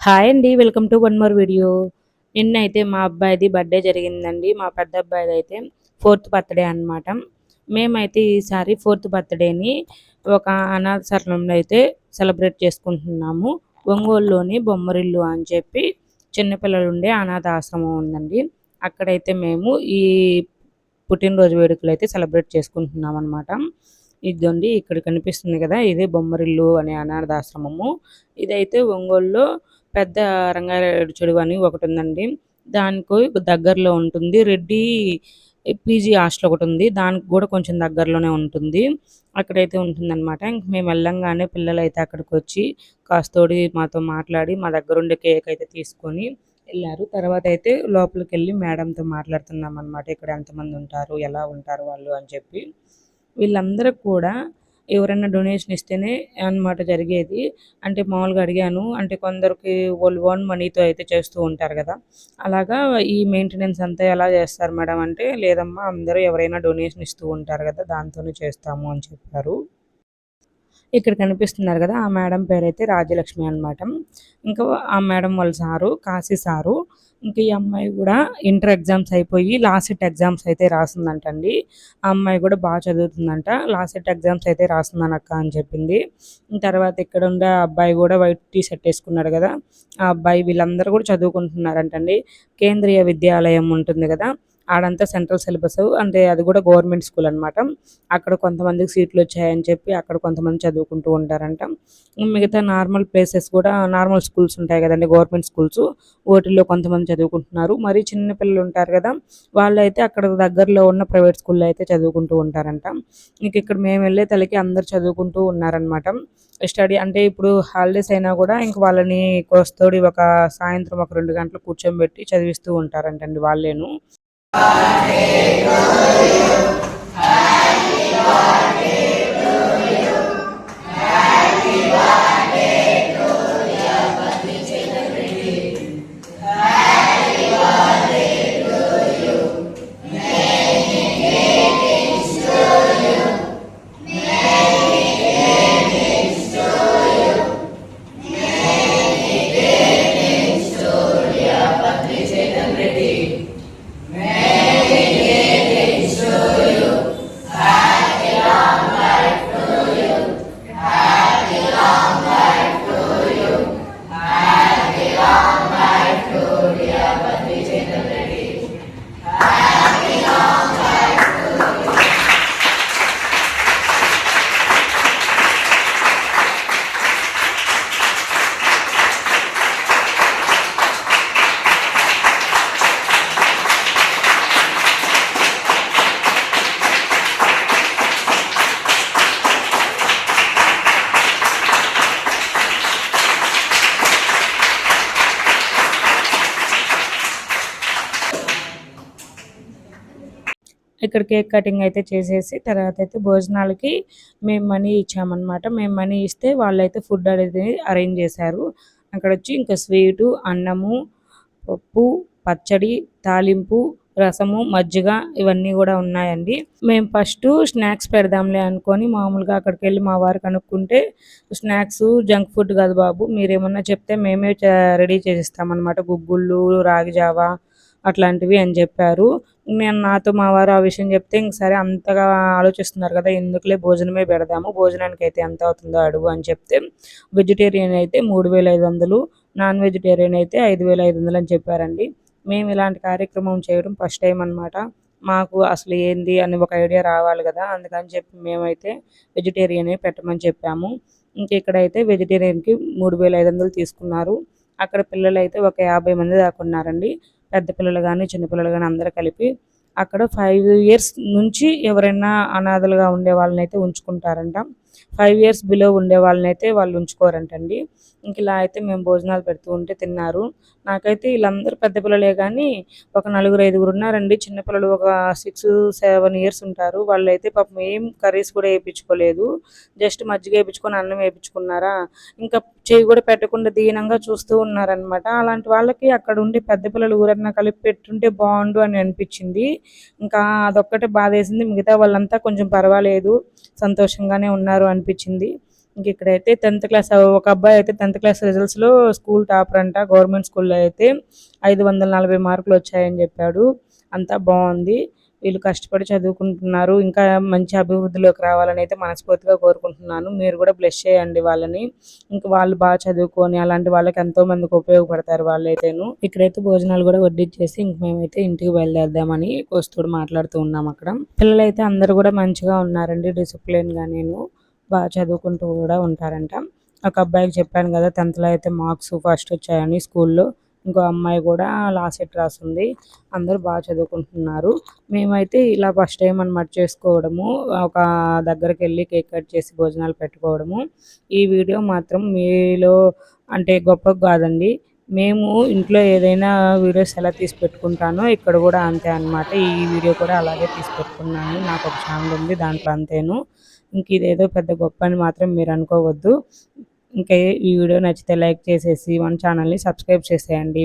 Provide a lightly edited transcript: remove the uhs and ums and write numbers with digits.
Hi అండి. Welcome to one more video. నిన్నైతే మా అబ్బాయిది బర్త్‌డే జరిగిందండి. మా పెద్ద అబ్బాయిదైతే ఫోర్త్ బర్త్‌డే అనమాట. మేమైతే ఈసారి ఫోర్త్ బర్త్‌డేని ఒక అనాథాశ్రమంలో అయితే సెలబ్రేట్ చేసుకుంటున్నాము. ఒంగోలులోని బొమ్మరిల్లు అని చెప్పి చిన్న పిల్లలుండే అనాథ ఆశ్రమం ఉందండి. అక్కడైతే మేము ఈ పుట్టినరోజు వేడుకలైతే సెలబ్రేట్ చేసుకుంటున్నామనమాట. ఇదిగోండి ఇక్కడ కనిపిస్తుంది కదా! ఇదే బొమ్మరిల్లు అనే అనాథాశ్రమము. ఇదైతే ఒంగోలులో పెద్ద రంగారెడ్డి చెరువు అని ఒకటుందండి. దానికి దగ్గరలో ఉంటుంది. రెడ్డి పీజీ హాస్టల్ ఒకటుంది. దానికి గూడా కొంచెం దగ్గరలోనే ఉంటుంది. అక్కడైతే ఉంటుందనమాట. ఇంక మేము వెళ్ళంగానే పిల్లలైతే అక్కడికొచ్చి కాస్తోడి మాతో మాట్లాడి మా దగ్గరుండే కేక్ అయితే తీసుకొని ఎళ్లారు. తర్వాతయితే లోపలికెళ్ళి మేడంతో మాట్లాడుతున్నామనమాట. ఇక్కడ ఎంతమంది ఉంటారు? ఎలా ఉంటారు వాళ్ళు అని చెప్పి. వీళ్ళందరికి కూడా ఎవరైనా డొనేషన్ ఇస్తేనే అన్నమాట జరిగేది. అంటే మామూలుగా అడిగాను. అంటే కొందరికి వాళ్ళు ఓన్ మనీతో అయితే చేస్తూ ఉంటారు గదా! అలాగా ఈ మెయింటెనెన్స్ అంతా ఎలా చేస్తారు మేడం అంటే, లేదమ్మా అందరూ ఎవరైనా డొనేషన్ ఇస్తూ ఉంటారు గదా! దాంతోనే చేస్తాము అని చెప్పారు. ఇక్కడ కనిపిస్తున్నారు గదా! ఆ మేడం పేరైతే రాజ్యలక్ష్మి అనమాట. ఇంకా ఆ మేడం వాళ్ళ సారు కాశీ సారు. ఇంక ఈ అమ్మాయి గూడా ఇంటర్ ఎగ్జామ్స్ అయిపోయి లాస్ట్ సెట్ ఎగ్జామ్స్ అయితే రాసిందంటండి. ఆ అమ్మాయి గూడా చదువుతుందంట. లాస్ట్ సెట్ ఎగ్జామ్స్ అయితే రాస్తున్నానక్క అని చెప్పింది. తర్వాత ఇక్కడుండే అబ్బాయి గూడా వైట్ టీ షర్ట్ ఏసుకున్నాడు గదా! ఆ అబ్బాయి వీళ్ళందరూ గూడా చదువుకుంటున్నారంటండి. కేంద్రీయ విద్యాలయం ఉంటుంది గదా! ఆడంతా సెంట్రల్ సిలబస్ అంటే అది గూడా గవర్నమెంట్ స్కూల్ అనమాట. అక్కడ కొంతమందికి సీట్లొచ్చాయని చెప్పి అక్కడ కొంతమంది చదువుకుంటూ ఉంటారంట. మిగతా నార్మల్ ప్లేసెస్ కూడా నార్మల్ స్కూల్స్ ఉంటాయి గదండీ! Government schools. ఓటిల్లో కొంతమంది చదువుకుంటున్నారు. మరీ చిన్న పిల్లలుంటారు గదా! వాళ్ళైతే అక్కడ దగ్గరలో ఉన్న ప్రైవేట్ స్కూల్‌లో అయితే చదువుకుంటూ ఉంటారంట. ఇంక ఇక్కడ మేమెళ్ళే తలకి అందరూ చదువుకుంటూ ఉన్నారనమాట. స్టడీ అంటే ఇప్పుడు హాలిడేస్ అయినా గూడా ఇంక వాళ్ళని కోస్తోడి ఒక సాయంత్రం ఒక 2 గంటలు కూర్చోబెట్టి చదివిస్తూ ఉంటారంటండి వాళ్ళేను. ఇక్కడ కేక్ కటింగ్ అయితే చేసేసి తర్వాతైతే భోజనాలకి మేము మనీ ఇచ్చామన్నమాట. మేము మనీ ఇస్తే వాళ్ళైతే ఫుడ్ అనేది అరేంజ్ చేశారు. అక్కడొచ్చి ఇంకా స్వీటు, అన్నము, పప్పు, పచ్చడి, తాలింపు, రసము, మజ్జిగ ఇవన్నీ గూడా ఉన్నాయండి. మేము ఫస్టు స్నాక్స్ పెడదాంలే అనుకోని మామూలుగా అక్కడికెళ్ళి మా వారు కనుక్కుంటే, స్నాక్సు జంక్ ఫుడ్ కాదు బాబు మీరేమన్నా చెప్తే మేమే రెడీ చేసిస్తామన్నమాట. గుగ్గుళ్ళు, రాగి జావా అట్లాంటివి అని జెప్పారు. నాతో మా వారు ఆ విషయం చెప్తే ఇంక సరే అంతగా ఆలోచిస్తున్నారు కదా! ఎందుకులే భోజనమే పెడదాము. భోజనానికైతే ఎంత అవుతుందో అడుగు అని చెప్తే, వెజిటేరియన్ అయితే 3500, నాన్ వెజిటేరియన్ అయితే 5500 అని చెప్పారండి. మేము ఇలాంటి కార్యక్రమం చేయడం ఫస్ట్ టైమ్ అనమాట. మాకు అసలు ఏంది అని ఒక ఐడియా రావాలి గదా! అందుకని చెప్పి మేమైతే వెజిటేరియనే పెట్టమని చెప్పాము. ఇంక ఇక్కడైతే వెజిటేరియన్‌కి 3500 తీసుకున్నారు. అక్కడ పిల్లలైతే ఒక 50 మంది దాకా ఉన్నారండి. పెద్ద పిల్లలు గాని, చిన్న పిల్లలు గాని అందరూ కలిపి. అక్కడ 5 ఇయర్స్ నుంచి ఎవరైనా అనాథలుగా ఉండే వాళ్ళనైతే ఉంచుకుంటారంట. 5 ఇయర్స్ బిలో ఉండే వాళ్ళనైతే వాళ్ళు ఉంచుకోరంటండి. ఇంక ఇలా అయితే మేము భోజనాలు పెడుతూ ఉంటే తిన్నారు. నాకైతే ఈళ్ళందరూ పెద్ద పిల్లలే గానీ, ఒక నలుగురు, ఐదుగురు ఉన్నారండి. చిన్న పిల్లలు ఒక 6, 7 ఇయర్స్ ఉంటారు. వాళ్ళైతే పాపం ఏం కర్రీస్ కూడా ఏపిచ్చుకోలేదు. జస్ట్ మజ్జిగ ఏపిచ్చుకొని అన్నం ఏపిచ్చుకున్నారా, ఇంకా చెయ్యి గూడా పెట్టకుండా దీనంగా చూస్తూ ఉన్నారనమాట. అలాంటి వాళ్ళకి అక్కడ ఉండే పెద్ద పిల్లలు ఎవరన్నా కలిపి పెట్టుంటే బావుండు అని అనిపిచ్చింది. ఇంకా అదొక్కటే బాధేసింది. మిగతా వాళ్ళంతా కొంచెం పర్వాలేదు, సంతోషంగానే ఉన్నారు అనిపిచ్చింది. ఇంక ఇక్కడైతే 10థ్ క్లాస్ ఒక అబ్బాయి అయితే 10థ్ క్లాస్ రిజల్ట్స్‌లో స్కూల్ టాపర్ అంట. గవర్నమెంట్ స్కూల్‌లో అయితే 540 మార్కులు వచ్చాయని చెప్పాడు. అంతా బావుంది. వీళ్ళు కష్టపడి చదువుకుంటున్నారు. ఇంకా మంచి అభివృద్ధిలోకి రావాలని అయితే మనస్ఫూర్తిగా కోరుకుంటున్నాను. మీరు కూడా బ్లెస్ చేయండి వాళ్ళని. ఇంక వాళ్ళు బాగా చదువుకొని అలాంటి వాళ్ళకి ఎంతో మందికి ఉపయోగపడతారు వాళ్ళైతేను. ఇక్కడైతే భోజనాలు కూడా వడ్డించేసి ఇంక మేమైతే ఇంటికి బయలుదేరదామని వస్తూడు మాట్లాడుతూ ఉన్నాం అక్కడ. పిల్లలైతే అందరూ కూడా మంచిగా ఉన్నారండి. డిసిప్లిన్‌గా నేను బాగా చదువుకుంటూ కూడా ఉంటారంట. ఒక అబ్బాయికి చెప్పాను కదా 10థ్‌లో అయితే మార్క్స్ ఫస్ట్ వచ్చాయని స్కూల్‌లో. ఇంకో అమ్మాయి కూడా లాస్ట్ సెట్ రాసింది. అందరూ బాగా చదువుకుంటున్నారు. మేమైతే ఇలా ఫస్ట్ టైం అనమాట చేసుకోవడము. ఒక దగ్గరికెళ్ళి కేక్ కట్ చేసి భోజనాలు పెట్టుకోవడము. ఈ వీడియో మాత్రం మీలో అంటే గొప్పగా కాదండి. మేము ఇంట్లో ఏదైనా వీడియోస్ ఎలా తీసి పెట్టుకుంటానో ఇక్కడ కూడా అంతే అనమాట. ఈ వీడియో కూడా అలాగే తీసి పెట్టుకున్నాను. నాకొక ఛానెల్ ఉంది. దాంట్లో అంతేను. ఇంక ఇదేదో పెద్ద గొప్ప అని మాత్రం మీరు అనుకోవద్దు. ఇంకా ఈ వీడియో నచ్చితే లైక్ చేసేసి మన ఛానల్‌ని సబ్స్క్రైబ్ చేసేయండి.